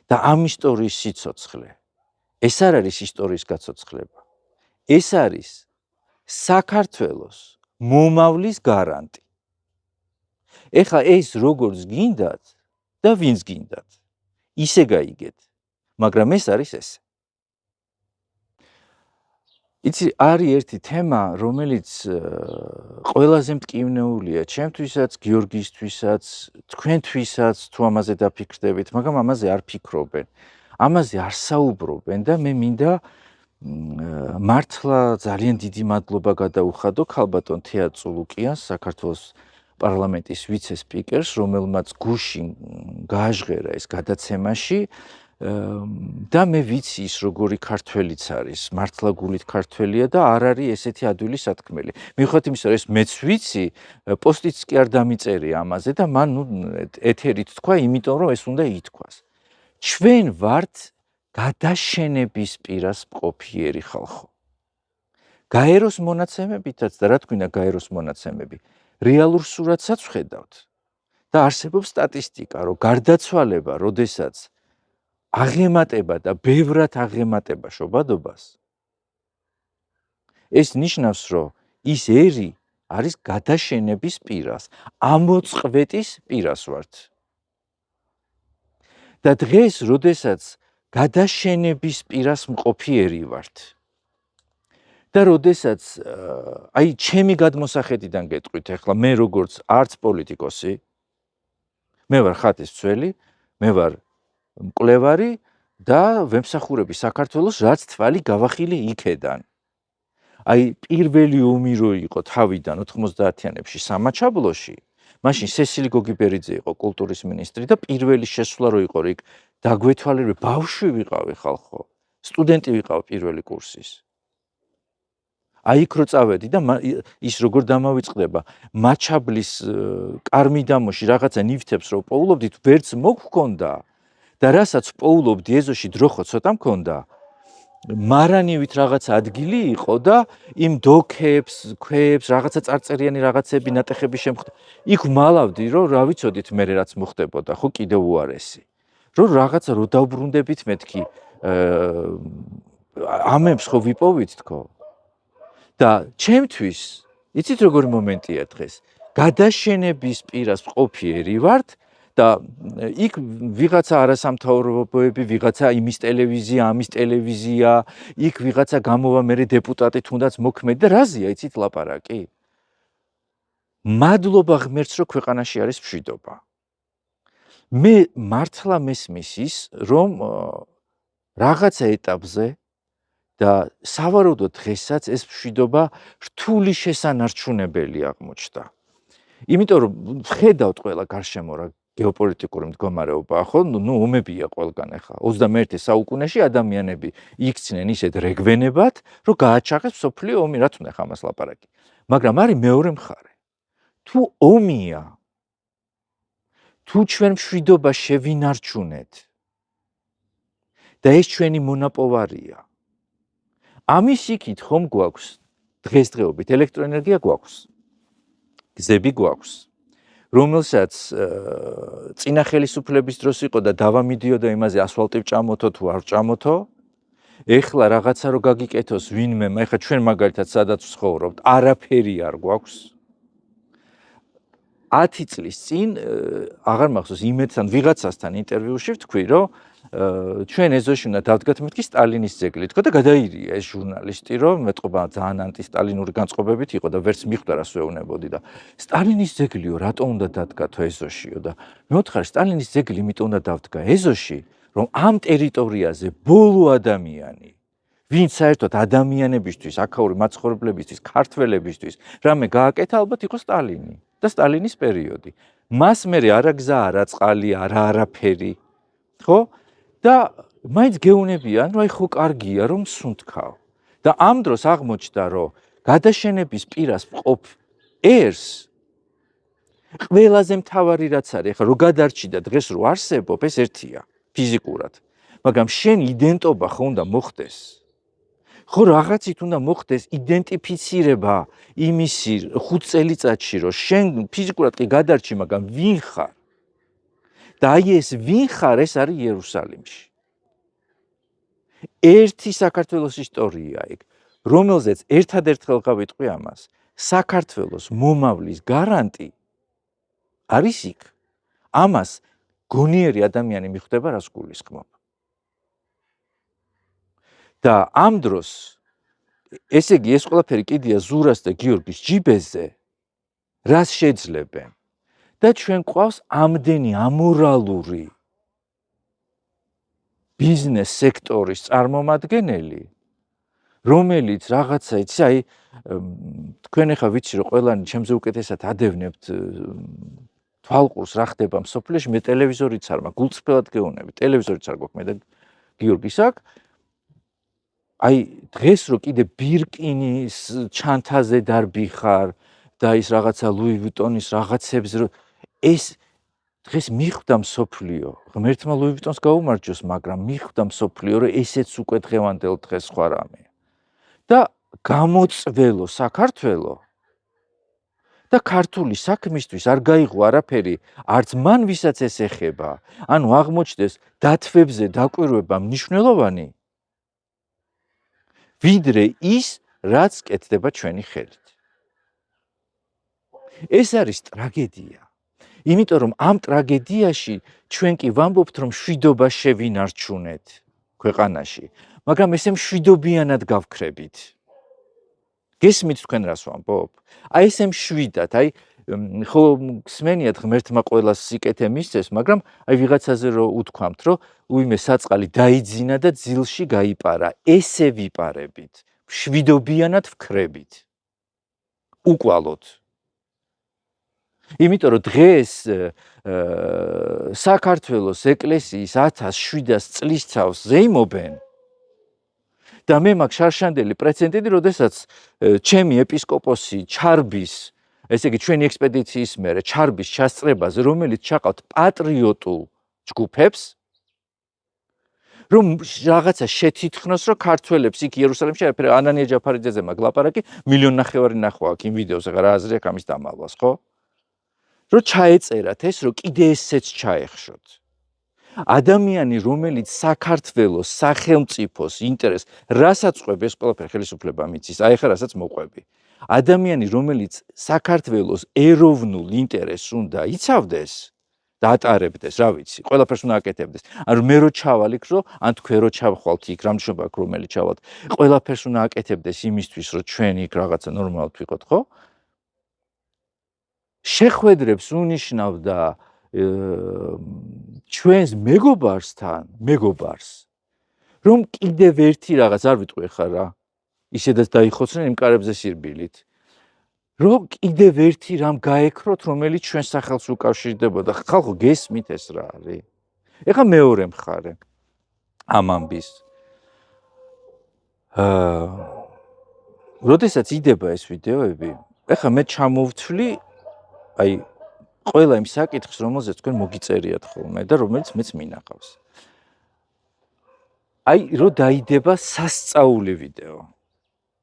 და ამ ისტორიის სიცოცხლე, ეს არ არის ისტორიის გაცოცხლება. ეს არის საქართველოს მომავლის გარანტი. ეხლა ეს როგორც გინდათ და ვინც გინდათ, ისე გაიგეთ, მაგრამ ეს არის ესე. იცი, არის ერთი თემა, რომელიც ყველაზე მტკივნეულია ჩემთვისაც, გიორგისთვისაც, თქვენთვისაც, თუ ამაზე დაფიქრდებით, მაგრამ ამაზე არ ფიქრობენ. ამაზე არ საუბრობენ და მე მინდა მართლა ძალიან დიდი მადლობა გადაუხადო ქალბატონ თეა წულუკიანს, საქართველოს პარლამენტის ვიცე-სპიკერს, რომელმაც გუშინ გააჟღერა ეს გადაცემაში და მე ვიცი ის როგორი ქართველიც არის, მართლა გულით ქართველია და არ არის ესეთი ადვილი სათქმელი. მიუხედავად იმისა, რომ ეს მეც ვიცი, პოსტიც კი არ დამიწერია ამაზე და მან ეთერით თქვა, იმიტომ რომ ეს უნდა ითქვას. ჩვენ ვართ გადაშენების პირას მყოფიერი ხალხო. გაეროს მონაცემებითაც და რა თქვინა გაეროს მონაცემები, რეალურ სურათსაც ვხედავთ. და არსებობს სტატისტიკა, რომ გარდაცვალება, როდესაც აღემატება და ბევრად აღემატება შობადობას, ეს ნიშნავს, რომ ის ერი არის გადაშენების პირას, ამოწყვეტის პირას ვართ. და დღეს, როდესაც გადაშენების პირას მყოფიერი ვართ და როდესაც აი ჩემი გადმოსახედიდან გეტყვით ახლა მე როგორც არც პოლიტიკოსი, მე ვარ ხატის მცველი, მე ვარ მკვლევარი და ვემსახურები საქართველოს, რაც თვალი გავახილე იქედან. აი პირველი ომი რო იყო თავიდან 90-იანებში სამაჩაბლოში, მაშინ სესილი გოგიბერიძე იყო კულტურის მინისტრი და პირველი შესვლა რო იყო იქ დაგვეთვალე ბავშვი ვიყავი ხალხო, სტუდენტი ვიყავ პირველი კურსის. აი იქ რო წავედი და ის როგორ დამავიწყდება, მაჩაბლის კარმიდამოში რაღაცა ნივთებს რო პოულობდით, ვერც მოგქონდა და რასაც პოულობდი ეზოში დროხო ცოტა მქონდა, მარანივით რაღაცა ადგილი იყო და იმ დოქებს, ქვებს, რაღაცა წარწერიანი რაღაცები, ნატეხები შემხდა. იქ მალავდი, რომ რა ვიცოდით მე რაც მოხდებოდა, ხო კიდევ უარესი. რომ რაღაცა რო დავბრუნდებით მეთქი, ამებს ხო ვიპოვით თქო. და ჩემთვის, იცით როგორი მომენტია დღეს? გადაშენების პირას მყოფიერი ვართ და იქ ვიღაცა არასამთავრობოები, ვიღაცა იმის ტელევიზია, ამის ტელევიზია, იქ ვიღაცა გამოვა მერე დეპუტატი თუნდაც მოქმედი და რაზეა იცით ლაპარაკი? მადლობა ღმერთს, რომ ქვეყანაში არის მშვიდობა. მე მართლა მესმის ის, რომ რაღაცა ეტაპზე და სავარაუდოდ დღესაც ეს მშვიდობა რთული შესანარჩუნებელი აღმოჩნდა. იმიტომ რომ ხედავთ ყველა გარშემო რა გეოპოლიტიკური მდგომარეობაა, ხო? ნუ ომებია ყველგან ახლა. 21 საუკუნეში ადამიანები იქცნენ ისეთ რეგვენებად, რომ გააჩაღეს მსოფლიო ომი, რა თქმა უნდა ამას ლაპარაკი. მაგრამ არის მეორე მხარე. თუ ომია, თუ ჩვენ მშვიდობა შევინარჩუნეთ და ეს ჩვენი მონაპოვარია, ამის იქით ხომ გვაქვს დღესდღეობით ელექტროენერგია გვაქვს, გზები გვაქვს, რომელსაც წინა ხელისუფლების დროს იყო და დავა მიდიოდა იმაზე ასფალტი ვჭამოთო თუ არ ვჭამოთო, ეხლა რაღაცა რო გაგიკეთოს ვინმე, ეხლა ჩვენ მაგალითად სადაც ვცხოვრობთ, არაფერი არ გვაქვს. 10 წლის წინ აღარ მახსოვს იმედთან ვიღაცასთან ინტერვიუში ვთქვი, რომ ჩვენ ეზოში უნდა დავდგათ მეთქი სტალინის ძეგლი, თქო და გადაირია ეს ჟურნალისტი, რომ მეტყობა ძალიან ანტისტალინური განწყობებით იყო და ვერც მიხვდა რას ვეუბნებოდი და სტალინის ძეგლიო, რატო უნდა დადგათო ეზოშიო და მეოთხარ სტალინის ძეგლი იმიტომ უნდა დავდგა ეზოში, რომ ამ ტერიტორიაზე ბოლო ადამიანი, ვინც საერთოდ ადამიანებისთვის, აქაური მაცხოვრებლებისთვის, ქართველებისთვის რამე გააკეთა, ალბათ იყო სტალინი და სტალინის პერიოდი. მას მერე არა გზა, არა წყალი, არა არაფერი, ხო? და მაინც გეუნებიან, რომ აი ხო კარგია, რომ სუნთქავ. და ამ დროს აღმოჩნდა, რომ გადაშენების პირას მყოფ ერს ყველაზე მთავარი რაც არის, ახლა რო გადარჩი და დღეს რო არსებობ, ეს ერთია ფიზიკურად. მაგრამ შენ იდენტობა ხო უნდა მოხდეს. ხო რაღაცით უნდა მოხდეს იდენტიფიცირება იმისი 5 წელიწადში, რომ შენ ფიზიკურად კი გადარჩი, მაგრამ ვინ ხარ? და აი ეს ვინ ხარ, ეს არის იერუსალიმში. ერთი საქართველოს ისტორია იქ, რომელზეც ერთადერთხელ გავიტყვი ამას, საქართველოს მომავლის გარანტი არის იქ. ამას გონიერი ადამიანი მიხვდება, რას გულისხმობ. და ამ დროს ესე იგი ეს ყველაფერი კიდია ზურას და გიორგის ჯიბეზე, რას შეძლებენ და ჩვენ ყავს ამდენი ამორალური ბიზნეს სექტორის წარმომადგენელი, რომელიც რაღაცა იცი, აი თქვენ ახლა ვიცი რომ ყველანი ჩემზე უკეთესად ადევნებთ თვალყურს რა ხდება მსოფლიოში, მე ტელევიზორიც არ მაქვს, გულწრფელად გეუბნები, ტელევიზორიც არ გვაქვს მე და გიორგის აქ. აი დღეს რო კიდე ბირკინის ჩანთაზე დარბი ხარ და ის რაღაცა ლუი ვიტონის რაღაცებს ეს დღეს მიხვდა მსოფლიო, ღმერთმა ლუი ვიტონს გაუმარჯოს, მაგრამ მიხვდა მსოფლიო, რომ ესეც უკვე დღევანდელ დღეს სხვა რამეა. და გამოწველო საქართველო და ქართული საქმისთვის არ გაიღო არაფერი, არც მან ვისაც ეს ეხება, ანუ აღმოჩნდეს დათვებზე დაკვირვება მნიშვნელოვანი, ვიდრე ის, რაც კეთდება ჩვენი ხელით. ეს არის ტრაგედია. იმიტომ რომ ამ ტრაგედიაში ჩვენ კი ვამბობთ, რომ მშვიდობა შევინარჩუნეთ ქვეყანაში, მაგრამ ესე მშვიდობიანად გავქრებით. გესმით თქვენ რას ვამბობ? აი ესე მშვიდად, აი ხო გსმენიათ ღმერთმა ყველას სიკეთე მისცეს, მაგრამ აი ვიღაცაზე რო უთქვამთ, რომ უიმე საწყალი დაიძინა და ძილში გაიპარა, ესე ვიპარებით, მშვიდობიანად ვქრებით. უკვალოდ. იმიტომ რომ დღეს საქართველოს ეკლესიის 1700 წლისწავს ზეიმობენ და მე მაქვს შარშანდელი პრეცედენტი, როდესაც ჩემი ეპისკოპოსი ჩარბის, ესე იგი ჩვენი ექსპედიციის მერე ჩარბის ჩასწრებაზე, რომელიც ჩაყავთ პატრიოტულ ჯგუფებს, რომ რაღაცა შეთითქნოს, რომ ქართველებს იქ იერუსალიმში არაფერი ანანია ჯაფარიძეზე მაგ ლაპარაკი 1.5 მილიონი ნახევარი აქვს იმ ვიდეოზე, რა აზრი აქვს ამის დამალვას, ხო? რომ ჩაეწერათ ეს, რომ კიდე ესეც ჩაეხშოთ. ადამიანი, რომელიც საქართველოს სახელმწიფოს ინტერესს, რასაც ყვები ეს ყველაფერი ხელისუფლება მიცის, აი ხა რასაც მოყვები. ადამიანი, რომელიც საქართველოს ეროვნულ ინტერესს უნდა იცავდეს და ატარებდეს, რა ვიცი, ყველაფერს უნდა აკეთებდეს. ანუ მე რო ჩავალ იქ, რომ ან თქვენ რო ჩავხვალთ იქ, რა მნიშვნელობა აქვს რომელი ჩავალთ, ყველაფერს უნდა აკეთებდეს იმისთვის, რომ ჩვენ იქ რაღაცა ნორმალად ვიყოთ, ხო? შეხვედრებს უნიშნავდა ჩვენს მეგობარს, რომ კიდევ ერთი რაღაც არ ვიტყვი ხარ რა, ისედაც დაიხოცნენ იმ კარებზე სირბილით, რომ კიდევ ერთი რამ გაექროთ, რომელიც ჩვენ სახელს უკავშირდებოდა. ხალხო, გესმით ეს რა არის? ეხლა მეორე მხარე ამ ამბის. როდესაც იდება ეს ვიდეოები, ეხლა მე ჩამოვთვლი აი ყველა იმ საკითხს, რომელზეც თქვენ მოგიწერიათ ხოლმე და რომელიც მეც მინახავს. აი რო დაიდება სასწაული ვიდეო.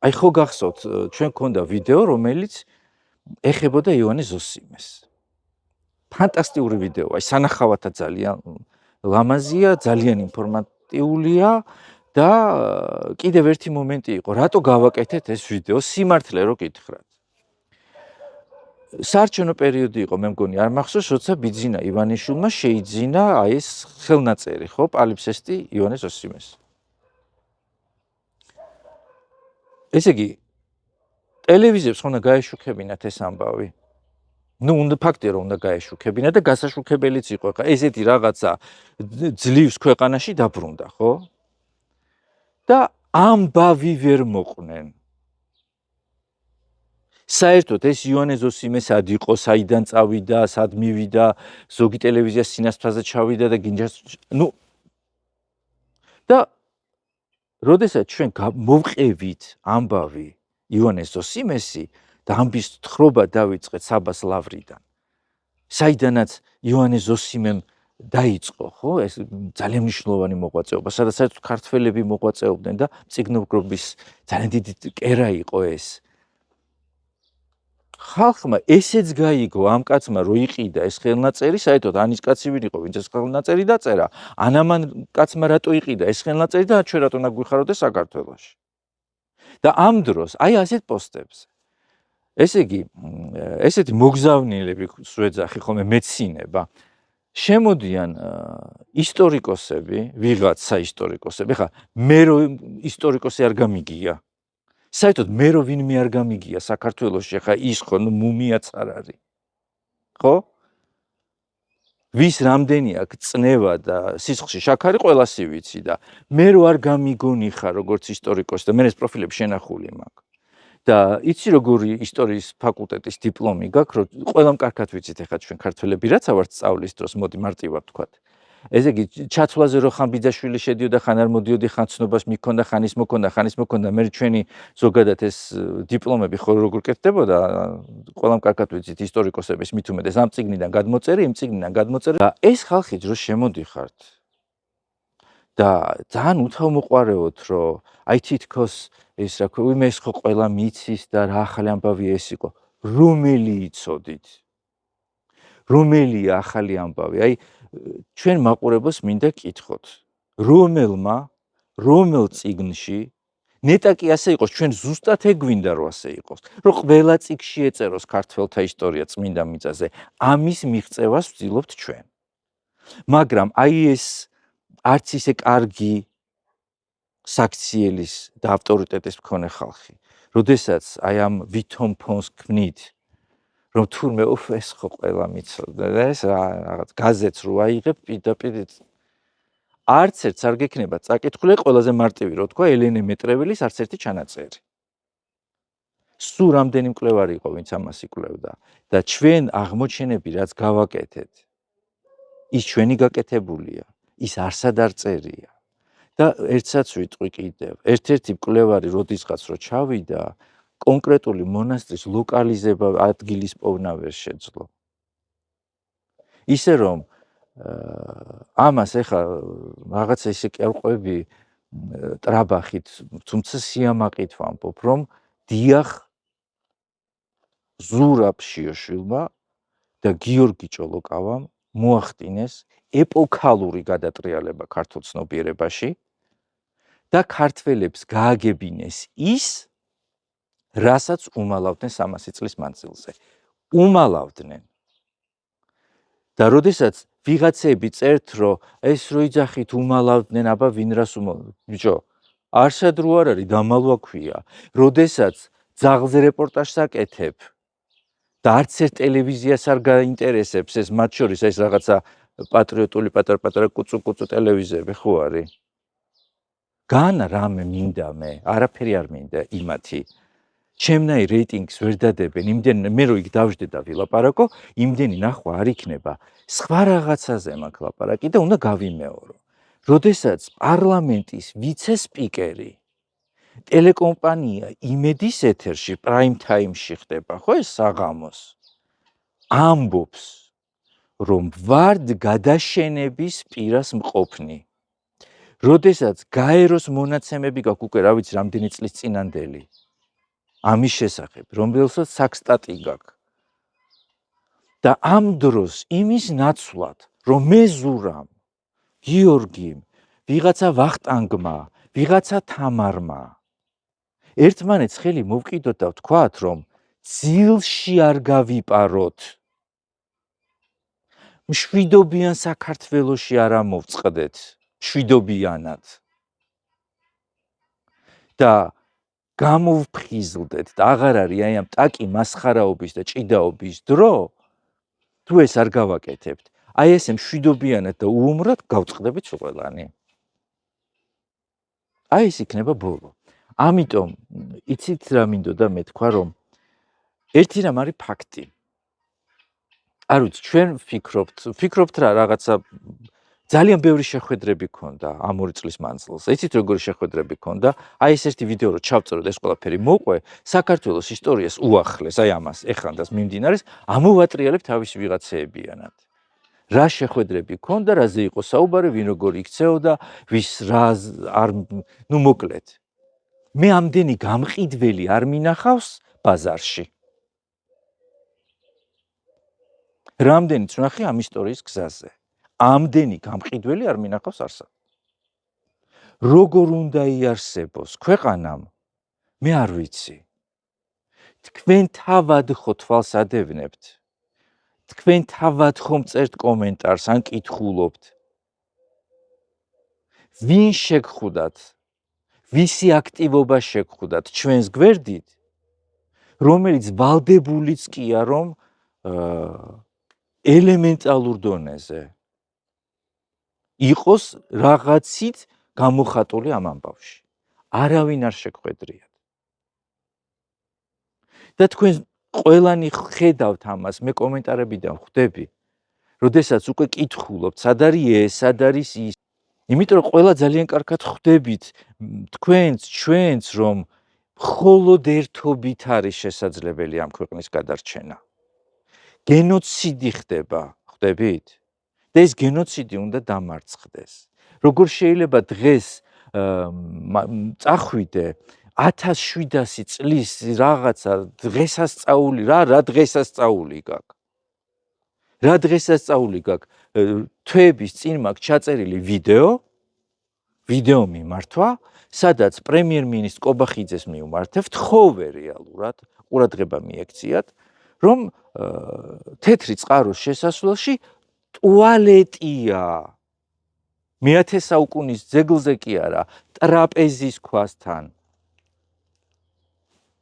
აი ხო გახსოვთ, ჩვენ გქონდა ვიდეო, რომელიც ეხებოდა იოანე ზოსიმეს. ფანტასტიკური ვიდეო, აი სანახავათა ძალიან ლამაზია, ძალიან ინფორმატიულია და კიდევ ერთი მომენტი იყო, რატო გავაკეთეთ ეს ვიდეო, სიმართლე რო გითხრათ. საარჩევნო პერიოდი იყო, მე მგონი, არ მახსოვს, როცა ბიძინა ივანიშვილმა შეიძინა აი ეს ხელნაწერი, ხო, პალიფსესტი იოანე ზოსიმეს. ესე იგი, ტელევიზიებს უნდა გაეშუქებინათ ეს ამბავი. ნუ უნდა ფაქტია, რომ უნდა გაეშუქებინათ და გასაშუქებელიც იყო. ხა ესეთი რაღაცა ძლივს ქვეყანაში დაბრუნდა, ხო? და ამბავი ვერ მოყვნენ. საერთოდ ეს იოანე ზოსიმე სად იყო, საიდან წავიდა, სად მივიდა, ზოგი ტელევიზია სინასტრაზე ჩავიდა და გინჯას, ნუ და როდესაც ჩვენ მოვყევით ამბავი იოანე ზოსიმესი და ამბის თხრობა დავიწყეთ საბას ლავრიდან. საიდანაც იოანე ზოსიმემ დაიწყო, ხო, ეს ძალიან მნიშვნელოვანი მოღვაწეობა, სადაც საერთოდ ქართველები მოღვაწეობდნენ და მწიგნობრობის ძალიან დიდი კერა იყო ეს. ხალხმა ესეც გაიგო ამ კაცმა რო იყიდა ეს ხელნაწერი, საერთოდ ანის კაცი ვინ იყო, ვინც ეს ხელნაწერი დაწერა, ან ამან კაცმა რატო იყიდა ეს ხელნაწერი და ჩვენ რატო უნდა გვიხაროდეს საქართველოში. და ამ დროს აი ასეთ პოსტებზე ესე იგი, ესეთი მოგზავნილები სვეძახი ხოლმე მეცინება შემოდიან ისტორიკოსები, ვიღაცა ისტორიკოსები, ხა მე რო ისტორიკოსი არ გამიგია. საერთოდ მე რო ვინმე არ გამიგია საქართველოში, ხა ის ხო მუმიაც არ არის. ხო? ვის რამდენი აქვს წნევა და სისხლში შაქარი ყველასი ვიცი და მე რო არ გამიგონი ხარ როგორც ისტორიკოსი და მე ეს პროფილები შენახული მაქვს. და იცი როგორი ისტორიის ფაკულტეტის დიპლომი გაქვს, რომ ყველამ კარგად ვიცით ახლა ჩვენ ქართველები რაცა ვართ სწავლის დროს, მოდი მარტივად ვთქვათ. ესე იგი, ჩათვლაზე რო ხან ბიძაშვილი შედიოდა, ხან არ მოდიოდი, ხან ცნობას მიქონდა, ხან ის მოკონდა, მე ჩვენი ზოგადად ეს დიპლომები ხო როგორ კეთდებოდა, ყველამ კარგად ვიცით ისტორიკოსების მით უმეტეს ამ წიგნიდან გადმოწერი, იმ წიგნიდან გადმოწერი და ეს ხალხი რო შემოდიხართ და ძალიან უთავმოყარებოდ, რომ აი თითქოს ეს რა ქვია, მე ეს ხო ყველა მიცის და რა ახალი ამბავი ეს იყო. რომელი იცოდით? რომელი ახალი ამბავი? აი ჩვენ მაყურებელს მინდა კითხოთ. რომელ წიგნში ნეტა კი ასე იყოს, ჩვენ ზუსტად ეგ გვინდა რომ ასე იყოს. რომ ყველა წიგნში ეწეროს ქართველთა ისტორია წმინდა მიწაზე. ამის მიღწევას ვცდილობთ ჩვენ. მაგრამ აი ეს არც ისე კარგი საქციელის და ავტორიტეტის მქონე ხალხი. როდესაც აი ამ ვითომ ფონს ქმნით, რომ თურმე ეს ხო ყველა მიცოდა და ეს რაღაც გაზეთს რო აიღებ პირდაპირ არც ერთს არ გექნება წაკითხული ყველაზე მარტივი რო თქვა ელენე მეტრეველის არც ერთი ჩანაწერი. სულ რამდენი მკვლევარი იყო ვინც ამას იკვლევდა და ჩვენ აღმოჩენები რაც გავაკეთეთ ის ჩვენი გაკეთებულია, ის არსად არ წერია. და ერთსაც ვიტყვი კიდევ, ერთ-ერთი მკვლევარი როდისღაც რო ჩავიდა, კონკრეტული მონასტრის ლოკალიზება ადგილის პოვნა ვერ შეძლო. ისე რომ ამას ეხა რაღაცა ისე კერყვები ტრაბახით, თუმცა სიამაყით ვამბობ, რომ დიახ ზურაბ შიოშვილმა და გიორგი ჭოლოკავამ მოახდინეს ეპოქალური გადატრიალება ქართულ ცნობიერებაში და ქართველებს გააგებინეს ის, რასაც უმალავდნენ 300 წლის მანძილზე. უმალავდნენ. და როდესაც ვიღაცები წერთ, რომ ეს რო იძახით უმალავდნენ, აბა ვინ რას უმალავდნენ? ბიჭო, არსად რო არ არის დამალვა ქვია. როდესაც ძაღლზე რეპორტაჟს აკეთებ და არც ერთ ტელევიზიას არ გაინტერესებს ეს მათ შორის ეს რაღაცა პატრიოტული პატარ-პატარა კუწუ-კუწუ ტელევიზიები ხო არის? განა რამე მინდა მე, არაფერი არ მინდა იმათი. ჩემნაირ რეიტინგს ვერ დადებენ, იმდენ მე რო იქ დავждე და ვილაპარაკო, იმდენი ნახვა არ იქნება. სხვა რაღაცაზე მაქვს ლაპარაკი და უნდა გავიმეორო. როდესაც პარლამენტის ვიცე-სპიკერი ტელეკომპანია იმედის ეთერში პრაიმ თაიმში ხდება, ხო ეს საღამოს. ამბობს, რომ ვარდ გადაშენების პირას მყოფნი. როდესაც გაეროს მონაცემები გაქვს უკვე რა ვიცი რამდენი წლის წინანდელი. ამის შესახებ, რომელსაც საქსტატი გაქვს. და ამ დროს იმის ნაცვლად, რომ მე ზურამ, გიორგიმ, ვიღაცა ვახტანგმა, ვიღაცა თამარმა ერთმანეთს ხელი მოვკიდოთ და ვთქვათ, რომ ძილში არ გავიპაროთ. მშვიდობიან საქართველოში არ ამოვწყდეთ, მშვიდობიანად. და გამოვფხიზლდეთ და აღარ არის აი ამ ტაკი მასხარაობის და ჭიდაობის დრო, თუ ეს არ გავაკეთებთ, აი ესე მშვიდობიანად და უუმრად გავწყდებით ყველანი. აი ეს იქნება ბოლო. ამიტომ იცით რა მინდოდა მე თქვა, რომ ერთი რამ არის ფაქტი. არ ვიცი, ჩვენ ვფიქრობთ რა რაღაცა ძალიან ბევრი შეხვედრები ქონდა ამ 2 წლის მანძილზე. იცით როგორი შეხვედრები ქონდა? აი ეს ერთი ვიდეო რო ჩავწეროთ ეს ყველაფერი მოყვე, საქართველოს ისტორიას უახლეს, აი ამას ეხანდას მიმდინარეს, ამოვატრიალებ თავისი ვიღაცეებიანად. რა შეხვედრები ქონდა, რაზე იყო საუბარი, ვინ როგორ იქცეოდა, ვის რა არ ნუ მოკლედ. მე ამდენი გამყიდველი არ მინახავს ბაზარში. რამდენიც ვნახე ამ ისტორიის გზაზე. ამდენი გამყიდველი არ მინახავს არსად. როგორ უნდა იარსებოს ქვეყანამ? მე არ ვიცი. თქვენ თავად ხო თვალს ადევნებთ? თქვენ თავად ხომ წერთ კომენტარს ან კითხულობთ? ვინ შეგხვდათ? ვისი აქტივობა შეგხვდათ ჩვენს გვერდით? რომელიც ვალდებულიც კია რომ ელემენტალურ დონეზე იყოს რაღაცით გამოხატული ამ ამბავში. არავინ არ შეგხვედრიათ. და თქვენ ყველანი ხედავთ ამას, მე კომენტარებიდან ხვდები, როდესაც უკვე კითხულობთ, სად არის ეს, სად არის ის. იმიტომ რომ ყველა ძალიან კარგად ხვდებით თქვენც, ჩვენც, რომ მხოლოდ ერთობით არის შესაძლებელი ამ ქვეყნის გადარჩენა. გენოციდი ხდება, ხვდებით? და ეს გენოციდი უნდა დამარცხდეს. როგორ შეიძლება დღეს წახვიდე 1700 წლის რაღაცა დღესასწაული, რა დღესასწაული გაქვს? რა დღესასწაული გაქვს? თვეების წინ მაქვს ჩაწერილი ვიდეო მიმართვა, სადაც პრემიერ-მინისტრ კობახიძეს მივმართებთ, ხოვე რეალურად, ყურადღება მიექციათ, რომ თეთრი წყაროს შესასვლელში ტუალეტია. მე-10 საუკუნის ძეგლზე კი არა, ტრაპეზის ქვასთან.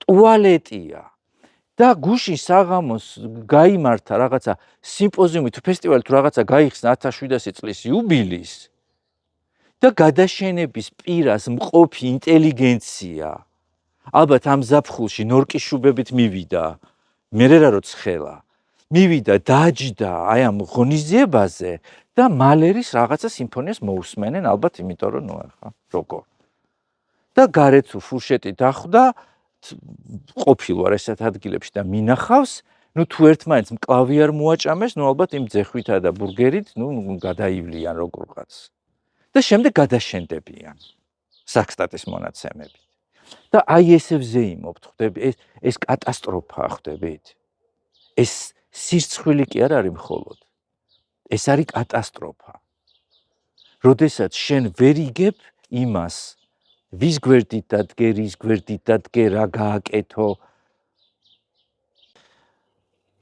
ტუალეტია. და გუშინ საღამოს გაიმართა რაღაცა სიმპოზიუმი თუ ფესტივალი თუ რაღაცა გაიხსნა 1700 წლის იუბილეის და გადაშენების პირას მყოფი ინტელიგენცია ალბათ ამ ზაფხულში ნორკიშუბებით მივიდა, მე რა როცხელა მივიდა დაჯდა აი ამ ღონისძიებაზე და მალერის რაღაცა სიმფონიას მოусმენენ ალბათ იმიტომ რომ ნუ ახლა როგორ და გარეთ ფურშეტი დახვდა ყოფილ ვარ ესეთ ადგილებში და მინახავს, ნუ თუ ერთმანეთს მკლავი არ მოაჭამეს, ნუ ალბათ იმ ძეხვითა და ბურგერით, ნუ გადაივლიან როგორღაც. და შემდეგ გადაშენდებიან საქსტატის მონაცემებით. და აი ესე ვზეიმობთ, ხვდები, ეს კატასტროფაა, ხვდებით? ეს სირცხვილი კი არ არის მხოლოდ. ეს არის კატასტროფა. როდესაც შენ ვერ იგებ იმას ვის გვერდით დადგე, რის გვერდით დადგე, რა გააკეთო.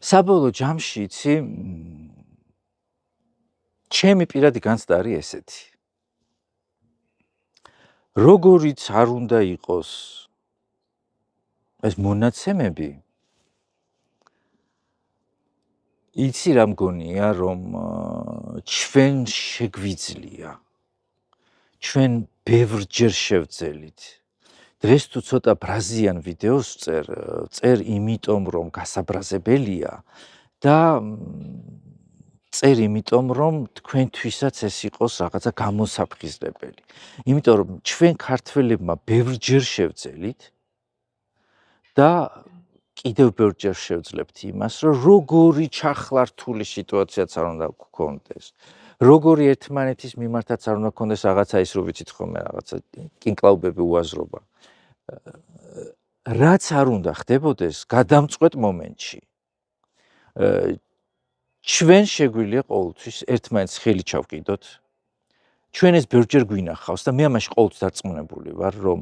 საბოლოო ჯამში იცი, ჩემი პირადი განცდა არის ესეთი. როგორიც არ უნდა იყოს ეს მონაცემები, იცი რა მგონია, რომ ჩვენ შეგვიძლია. ჩვენ ბევრჯერ შევძელით. დღეს თუ ცოტა ბრაზიან ვიდეოს წერ იმიტომ რომ გასაბრაზებელია და წერ იმიტომ რომ თქვენთვისაც ეს იყოს რაღაცა გამოსაფხიზლებელი. იმიტომ რომ ჩვენ ქართველებმა ბევრჯერ შევძელით და კიდევ ბევრჯერ შევძლებთ იმას, რომ როგორი ჩახლართული სიტუაციაც არ უნდა გქონდეს. როგორი ერთმანეთის მიმართაც არ უნდა გქონდეს რაღაცა ის რო ვიცით ხოლმე რაღაცა კინკლაუბები უაზრობა. რაც არ უნდა ხდებოდეს გადამწყვეტ მომენტში. ჩვენ შეგვიძლია ყოველთვის ერთმანეთს ხელი ჩავკიდოთ. ჩვენ ეს ბევრჯერ გვინახავს და მე ამაში ყოველთვის დარწმუნებული ვარ, რომ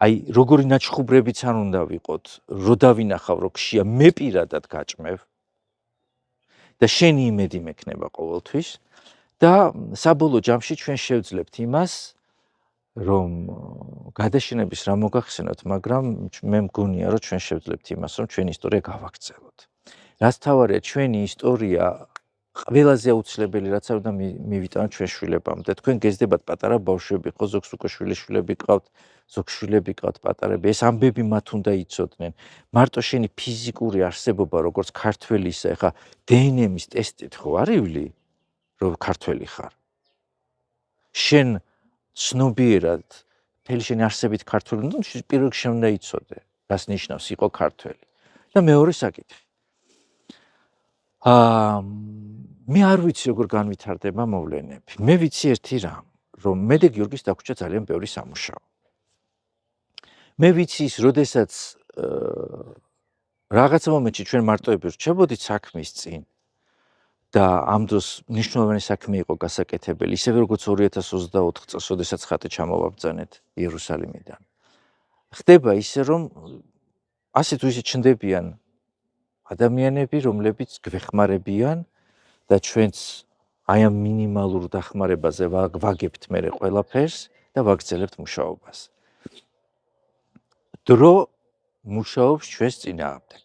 აი როგორი ნაჩხუბრებიც არ უნდა ვიყოთ, რო დავინახავ რო გშია მე პირადად გაჭმევ და შენი იმედი მექნება ყოველთვის და საბოლოო ჯამში ჩვენ შევძლებთ იმას, რომ გადაშენების რა მოგახსენოთ, მაგრამ მე მგონია, რომ ჩვენ შევძლებთ იმას, რომ ჩვენი ისტორია გავაგრძელოთ. რაც თავარია, ჩვენი ისტორია ყველაზე აუცილებელი რაც არ უნდა მივიტანოთ ჩვენ შვილებამდე. თქვენ გეზდებათ პატარა ბავშვები, ხო ზოგს უკვე შვილიშვილები გყავთ, ზოგს შვილები გყავთ პატარები. ეს ამბები მათ უნდა იცოდნენ. მარტო შენი ფიზიკური არსებობა, როგორც ქართველისა, ეხა დნმ-ის ტესტით ხო არ ივლი, რომ ქართველი ხარ. შენ ცნობიერად მთელი შენი არსებით ქართველი უნდა პირველ რიგში უნდა იცოდე რას ნიშნავს იყო ქართველი და მეორე საკითხი მე არ ვიცი როგორ განვითარდება მოვლენები მე ვიცი ერთი რამ რომ მე და გიორგის დაგვრჩა ძალიან ბევრი სამუშაო მე ვიცი ის როდესაც რაღაცა მომენტში ჩვენ მარტოები რჩებოდით საქმის წინ და ამ დროს მნიშვნელოვანი საქმე იყო გასაკეთებელი, ისევე როგორც 2024 წელს, როდესაც ხატი ჩამოვაბრძანეთ იერუსალიმიდან. ხდება ისე, რომ ასე თუ ისე ჩნდებიან ადამიანები, რომლებიც გვეხმარებიან და ჩვენც აი ამ მინიმალურ დახმარებაზე ვაგებთ მერე ყველაფერს და ვაგრძელებთ მუშაობას. დრო მუშაობს ჩვენს წინააღმდეგ.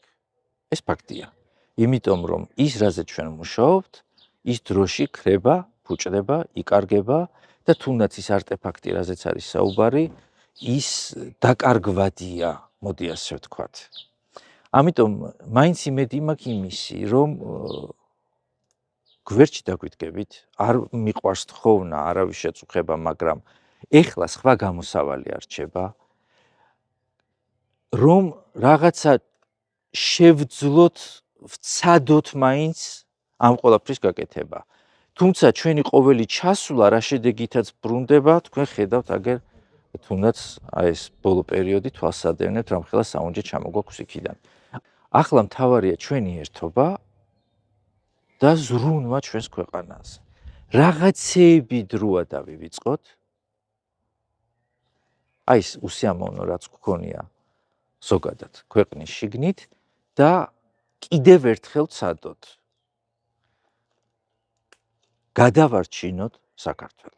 ეს ფაქტია. იმიტომ რომ ის რაზე ჩვენ მუშაობთ, ის დროში ქრება, ფუჭდება, იკარგება და თუნდაც ის არტეფაქტი, რაზეც არის საუბარი, ის დაკარგვადია, მოდი ასე ვთქვათ. ამიტომ მაინც იმედი მაქვს იმისი, რომ გვერდში დაგვიდგებით, არ მიყვარს თხოვნა, არავის შეწუხება, მაგრამ ეხლა სხვა გამოსავალი არ რჩება, რომ რაღაცა შევძლოთ ვცადოთ მაინც ამ ყველაფრის გაკეთება. თუმცა ჩვენი ყოველი ჩასვლა რა შედეგითაც ბრუნდება, თქვენ ხედავთ აგერ თუნდაც აი ეს ბოლო პერიოდი თვალსადევნებთ, რამხელა საუნჯე ჩამოგვაქვს იქიდან. ახლა მთავარია ჩვენი ერთობა და ზრუნვა ჩვენს ქვეყანაზე. რაღაცეები დროა დავივიწყოთ. აი ეს უსიამოვნო რაც გქონია ზოგადად ქვეყნის შიგნით და კიდევ ერთხელ ცადოთ. გადავარჩინოთ საქართველოს.